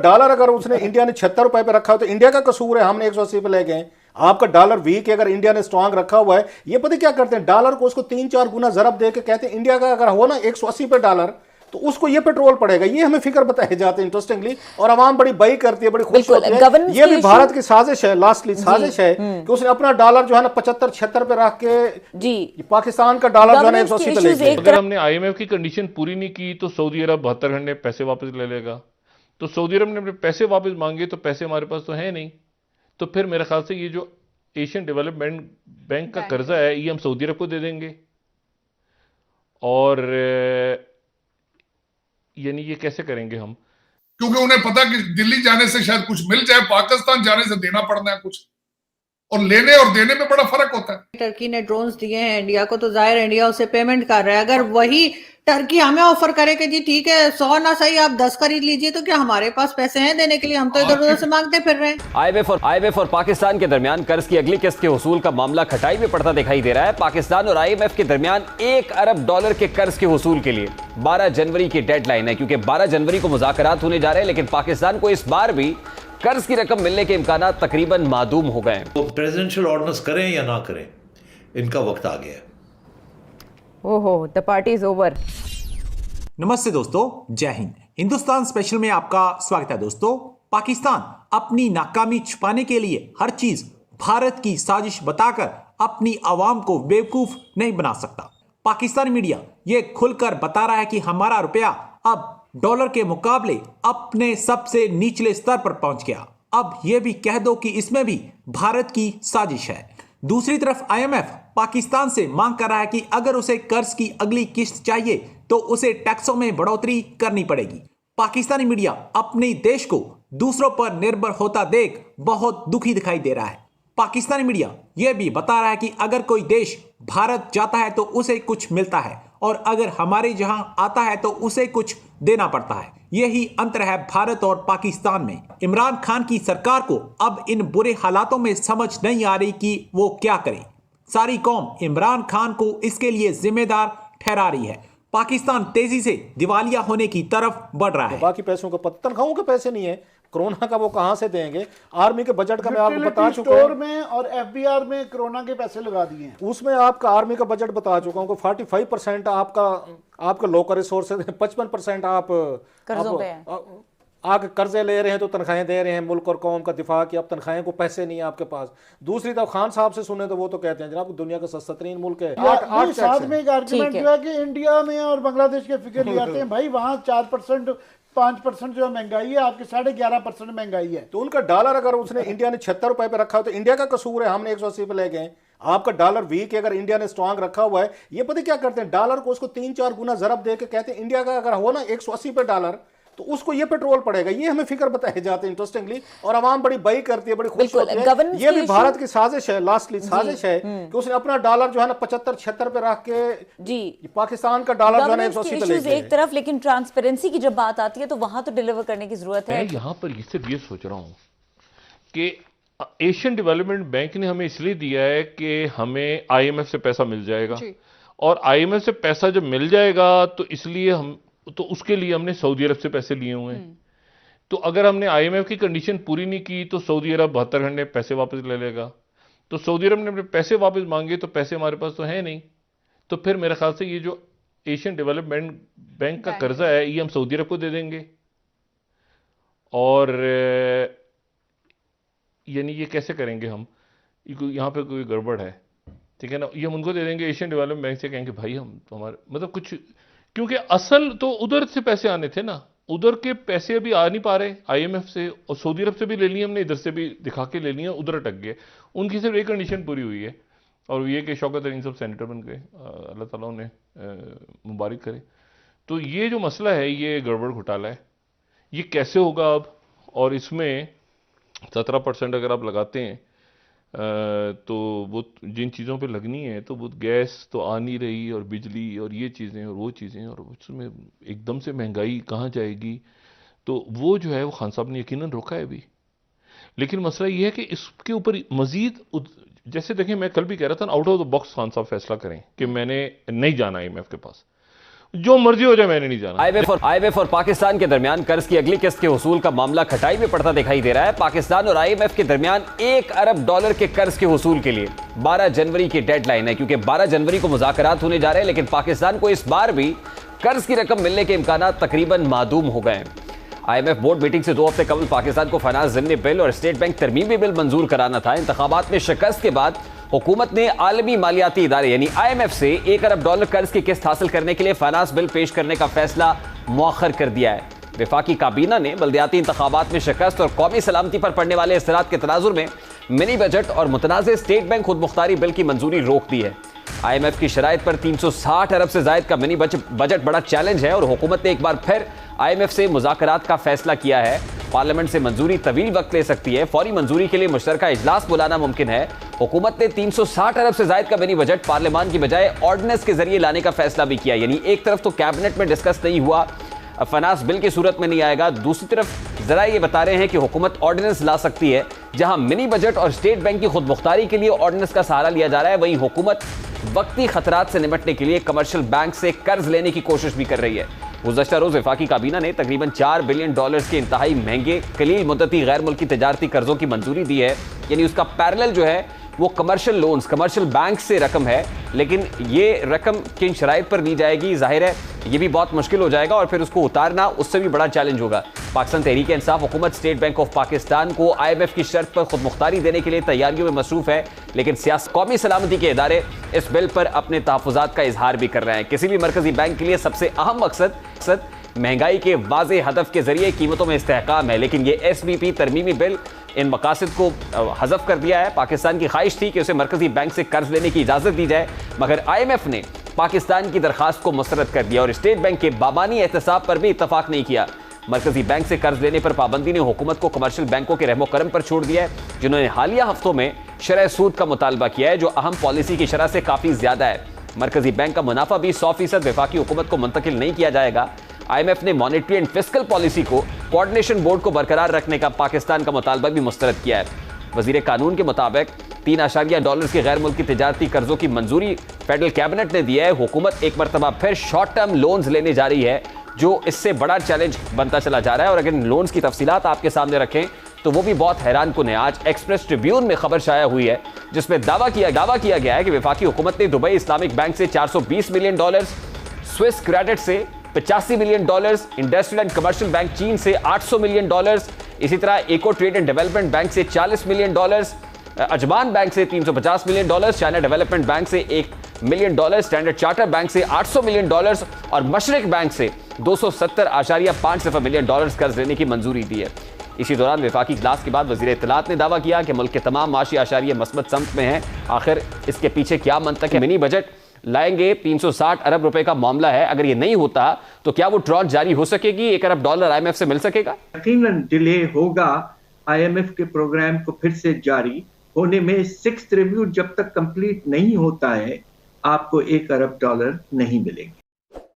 Dollar अगर उसने India ने 76 रुपए पे रखा हो तो इंडिया का कसूर है, हमने 180 पे ले गए। आपका डॉलर वीक है, अगर इंडिया ने स्ट्रांग रखा हुआ है, ये पता क्या करते हैं, डॉलर को उसको 3-4 गुना जरब दे के कहते हैं इंडिया का अगर हो ना 180 पे डॉलर तो उसको ये पेट्रोल पड़ेगा। ये हमें फिक्र बताए जाते हैं इंटरेस्टिंगली, और आवाम बड़ी बई करती है, बड़ी खुश होती है। ये भी भारत की साजिश है, लास्टली साजिश है कि उसने अपना डॉलर जो है ना 75-76 पे रख के जी पाकिस्तान का डॉलर जो है ना 180 पे ले गया। अगर हमने IMF की कंडीशन पूरी नहीं की तो सऊदी अरब 72 घंटे पैसे वापस ले लेगा। तो सऊदी अरब ने अपने पैसे वापस मांगे तो पैसे हमारे पास तो है नहीं, तो फिर मेरे ख्याल से ये जो एशियन डेवलपमेंट बैंक का कर्जा है ये हम सऊदी अरब को दे देंगे। और यानी ये कैसे करेंगे हम, क्योंकि उन्हें पता कि दिल्ली जाने से शायद कुछ मिल जाए, पाकिस्तान जाने से देना पड़ना है कुछ, और लेने और देने में बड़ा फर्क होता है। टर्की ने ड्रोन्स दिए हैं इंडिया को, तो जाहिर इंडिया उसे पेमेंट कर रहा है। अगर वही टर्की हमें ऑफर करे कि जी ठीक है 100 ना सही आप 10 खरीद लीजिए, तो क्या हमारे पास पैसे हैं देने के लिए? हम तो इधर उधर से मांगते फिर रहे हैं। IMF और पाकिस्तान के दरमियान कर्ज की अगली किस्त के वसूल का मामला खटाई में पड़ता दिखाई दे रहा है। पाकिस्तान और IMF के दरमियान $1 अरब के कर्ज के वसूल के लिए 12 जनवरी की डेडलाइन है, क्योंकि 12 जनवरी को मुज़ाकरात होने जा रहे हैं। लेकिन पाकिस्तान को इस बार भी कर्ज की रकम मिलने के इम्कान तकरीबन मादूम हो गए। वो प्रेसिडेंशियल ऑर्डिनेंस करें या ना करें, इनका वक्त आ गया है। ओहो, द पार्टी इज ओवर। नमस्ते दोस्तों, जय हिंद। हिंदुस्तान स्पेशल में आपका स्वागत है। दोस्तों, पाकिस्तान अपनी नाकामी छुपाने के लिए हर चीज भारत की साजिश बताकर अपनी आवाम को बेवकूफ नहीं बना सकता। पाकिस्तानी मीडिया ये खुलकर बता रहा है कि हमारा रुपया अब डॉलर के मुकाबले अपने सबसे निचले स्तर पर पहुंच गया। अब यह भी कह दो कि इसमें भी भारत की साजिश है। दूसरी तरफ IMF पाकिस्तान से मांग कर रहा है कि अगर उसे कर्ज की अगली किस्त चाहिए तो उसे टैक्सों में बढ़ोतरी करनी पड़ेगी। पाकिस्तानी मीडिया अपने देश को दूसरों पर निर्भर होता देख बहुत दुखी दिखाई दे रहा है। पाकिस्तानी मीडिया यह भी बता रहा है कि अगर कोई देश भारत जाता है तो उसे कुछ मिलता है, और अगर हमारे जहां आता है तो उसे कुछ देना पड़ता है। यही अंतर है भारत और पाकिस्तान में। इमरान खान की सरकार को अब इन बुरे हालातों में समझ नहीं आ रही कि वो क्या करे। सारी कौम इमरान खान को इसके लिए जिम्मेदार ठहरा रही है। पाकिस्तान तेजी से दिवालिया होने की तरफ बढ़ रहा है। बाकी पैसों का तनख्वाहों के पैसे नहीं है, कोरोना का वो कहां से देंगे? आर्मी के बजट का मैं आपको बता चुका हूं, स्टोर में और FBR में कोरोना के पैसे लगा दिए हैं। उसमें आपका आर्मी का बजट बता चुका हूं, 45% आपका लोकल रिसोर्सेज है, 55% आप कर्जों पे आके कर्जे ले रहे हैं, तो तनख्वाहें दे रहे हैं मुल्क और कौम का दिफा की। अब तनख्वाहें को पैसे नहीं है आपके पास। दूसरी तरफ खान साहब से सुने तो वो तो कहते हैं जनाब दुनिया का सस्ता तरीन मुल्क है। साथ में एक आर्गुमेंट जो है कि इंडिया में और बांग्लादेश के फिगर ले आते हैं, भाई वहां 4% 5% जो महंगाई है, आपके 11.5% महंगाई है। तो उनका डॉलर अगर उसने इंडिया ने 76 रुपए पे रखा हो तो इंडिया का कसूर है, हमने 180 पे ले गए। आपका डॉलर वीक है, अगर इंडिया ने स्ट्रांग रखा हुआ है, ये पता क्या करते हैं, डॉलर को उसको 3-4 गुना जरब दे के कहते हैं इंडिया का अगर हो ना 180 पे डॉलर तो उसको ये पेट्रोल पड़ेगा। ये हमें फिक्र बताए जाते हैं इंटरेस्टिंगली, और आवाम बड़ी बई करती है, बड़ी खुश होती है। ये भी भारत की साजिश है, लास्टली साजिश है कि उसने अपना डॉलर जो है ना 75-76 पे रख के जी पाकिस्तान का डॉलर जो है ना 180 पे ले गया एक तरफ। लेकिन ट्रांसपेरेंसी की जब बात आती है तो वहां तो डिलीवर करने की जरूरत है। मैं यहाँ पर सिर्फ ये सोच रहा हूँ कि एशियन डेवलपमेंट बैंक ने हमें इसलिए दिया है कि हमें IMF से पैसा मिल जाएगा, और IMF से पैसा जब मिल जाएगा तो इसलिए तो उसके लिए हमने सऊदी अरब से पैसे लिए हुए हैं। तो अगर हमने IMF की कंडीशन पूरी नहीं की तो सऊदी अरब 72 घंटे पैसे वापस ले लेगा। तो सऊदी अरब ने अपने पैसे वापस मांगे तो पैसे हमारे पास तो है नहीं, तो फिर मेरे ख्याल से ये जो एशियन डेवलपमेंट बैंक का कर्जा है ये हम सऊदी अरब को दे देंगे। और यानी ये कैसे करेंगे हम, यहाँ पे कोई गड़बड़ है, ठीक है ना। ये हम उनको दे देंगे, एशियन डेवलपमेंट बैंक से कहेंगे भाई हम हमारे मतलब कुछ, क्योंकि असल तो उधर से पैसे आने थे ना, उधर के पैसे अभी आ नहीं पा रहे IMF से, और सऊदी अरब से भी ले लिए हमने, इधर से भी दिखा के ले लिए, उधर अटक गए। उनकी सिर्फ एक कंडीशन पूरी हुई है, और ये कि शौकत तरीन सब सेनेटर बन गए, अल्लाह ताला उन्हें मुबारक करे। तो ये जो मसला है ये गड़बड़ घोटाला है, ये कैसे होगा अब? और इसमें 17% अगर आप लगाते हैं तो वो जिन चीज़ों पे लगनी है, तो वो गैस तो आ नहीं रही, और बिजली और ये चीज़ें और वो चीज़ें, और उसमें एकदम से महंगाई कहाँ जाएगी? तो वो जो है वो खान साहब ने यकीनन रोका है अभी। लेकिन मसला ये है कि इसके ऊपर मज़ीद, जैसे देखें मैं कल भी कह रहा था ना, out of the box Khan साहब फैसला करें कि मैंने नहीं जाना IMF के पास। जो मर्जी हो जाए, मैंने नहीं जाना। आईएमएफ और पाकिस्तान के दरमियान कर्ज की अगली किस्त के हुसूल का मामला खटाई में पड़ता दिखाई दे रहा है। पाकिस्तान और आईएमएफ के दरमियान $1 अरब के कर्ज के हुसूल के लिए 12 जनवरी की डेडलाइन है, क्योंकि 12 जनवरी को मुज़ाकरात होने जा रहे हैं, लेकिन पाकिस्तान को इस बार भी कर्ज की रकम मिलने के इम्कान तकरीबन मादूम हो गए हैं। आईएमएफ बोर्ड मीटिंग से 2 हफ्ते कबल पाकिस्तान को फाइनेंस ज़िम्नी बिल और स्टेट बैंक तरमीमी बिल मंजूर कराना था। इंतखाबात में शिकस्त के बाद हुकूमत ने आलमी मालियाती इदारे यानी आईएमएफ से $1 अरब कर्ज की किस्त हासिल करने के लिए फाइनेंस बिल पेश करने का फैसला मुअख्खर कर दिया है। वफाकी काबीना ने बल्दियाती इंतखाबात में शिकस्त और कौमी सलामती पर पड़ने वाले असरात के तनाजुर में मिनी बजट और मुतनाज़ स्टेट बैंक खुद मुख्तारी बिल की मंजूरी रोक दी है। आईएमएफ की शराइत पर 360 अरब से जायद का मिनी बजट बड़ा चैलेंज है और हुकूमत ने एक बार फिर आईएमएफ से मुज़ाकरात का फैसला किया है। पार्लियामेंट से मंजूरी तवील वक्त ले सकती है। फौरी मंजूरी के लिए मुश्तरका इजलास बुलाना मुमकिन है। हुकूमत ने 360 अरब से जायद का मिनी बजट पार्लियामान की बजाय ऑर्डिनेंस के जरिए लाने का फैसला भी किया। यानी एक तरफ तो कैबिनेट में डिस्कस नहीं हुआ, फाइनेंस बिल की सूरत में नहीं आएगा, दूसरी तरफ जरा ये बता रहे हैं कि हुकूमत ऑर्डिनेंस ला सकती है। जहां मिनी बजट और स्टेट बैंक की खुद मुख्तारी के लिए ऑर्डिनेंस का सहारा लिया जा रहा है, वहीं हुकूमत वक्ती खतरात से निपटने के लिए कमर्शियल बैंक से कर्ज लेने की कोशिश भी कर रही है। गुज़श्ता रोज वफाकी काबीना ने तकरीबन $4 बिलियन के इंतहाई महंगे कलील मुद्दती गैर मुल्की तजारती कर्जों की मंजूरी दी है। यानी उसका पैरेलल जो है वो कमर्शियल लोन्स, कमर्शियल बैंक से रकम है, लेकिन ये रकम किन शराइत पर ली जाएगी, जाहिर है ये भी बहुत मुश्किल हो जाएगा और फिर उसको उतारना उससे भी बड़ा चैलेंज होगा। पाकिस्तान तहरीक इंसाफ हुकूमत स्टेट बैंक ऑफ पाकिस्तान को आईएमएफ की शर्त पर खुद मुख्तारी देने के लिए तैयारियों में मसरूफ है, लेकिन कौमी सलामती के इदारे इस बिल पर अपने तहफ़्फ़ुज़ात का इजहार भी कर रहे हैं। किसी भी मरकजी बैंक के लिए सबसे अहम मकसद महंगाई के वाज़े हदफ के जरिए कीमतों में इस्तेहकाम है, लेकिन ये एसबीपी तरमीमी बिल इन मकासद को हज़फ कर दिया है। पाकिस्तान की ख्वाहिश थी कि उसे मरकजी बैंक से कर्ज लेने की इजाज़त दी जाए, मगर आईएमएफ ने पाकिस्तान की दरख्वास्त को मुस्तरद कर दिया और स्टेट बैंक के बाबानी एहतसाब पर भी इत्तफाक नहीं किया। मरकजी बैंक से कर्ज लेने पर पाबंदी ने हुकूमत को कमर्शियल बैंकों के रहमो करम पर छोड़ दिया है, जिन्होंने हालिया हफ्तों में शरह सूद का मुतालबा किया है, जो अहम पॉलिसी की शरह से काफ़ी ज़्यादा है। मरकजी बैंक का मुनाफा भी 100% वफाकी हुकूमत को मुंतकिल नहीं किया जाएगा। आईएमएफ ने मॉनेटरी एंड फिस्कल पॉलिसी को कोऑर्डिनेशन बोर्ड को बरकरार रखने का पाकिस्तान का मुतालबा भी मुस्तरद किया है। वजीर कानून के मुताबिक $3 के गैर मुल्की तिजारती कर्जों की मंजूरी फेडरल कैबिनेट ने दिया है। हुकूमत एक मरतबा फिर शॉर्ट टर्म लोन्स लेने जा रही है, जो इससे बड़ा चैलेंज बनता चला जा रहा है। और अगर इन लोन्स की तफसीलात आपके सामने रखें तो वो भी बहुत हैरान कुन है। आज एक्सप्रेस ट्रिब्यून में खबर शाया हुई है, जिसमें दावा किया गया है कि वफाकी हुकूमत ने दुबई इस्लामिक बैंक से $420 मिलियन, स्विस क्रेडिट से $85 million, industrial and commercial bank चीन से $800 मिलियन, इसी तरह eco trade and development bank से $40 मिलियन, अजमान बैंक से $350 मिलियन, चाइना डेवलपमेंट बैंक से $1 मिलियन, स्टैंडर्ड चार्टर बैंक से $800 मिलियन और मशरिक बैंक से $270.5 मिलियन कर्ज लेने की मंजूरी दी है। इसी दौरान वफाकी इजलास के बाद वज़ीर इत्तलात ने दावा किया कि मुल्क के तमाम माशी आशारिया मस्बत समत में हैं। आखिर इसके पीछे क्या मंतक है? मिनी बजट लाएंगे, 360 अरब रुपए का मामला है। अगर ये नहीं होता तो क्या वो ट्रॉन्च जारी हो सकेगी? $1 अरब आईएमएफ से मिल सकेगा? यकीनन डिले होगा आईएमएफ के प्रोग्राम को फिर से जारी होने में। 6th रिव्यू जब तक कंप्लीट नहीं होता है, आपको $1 अरब नहीं मिलेंगे।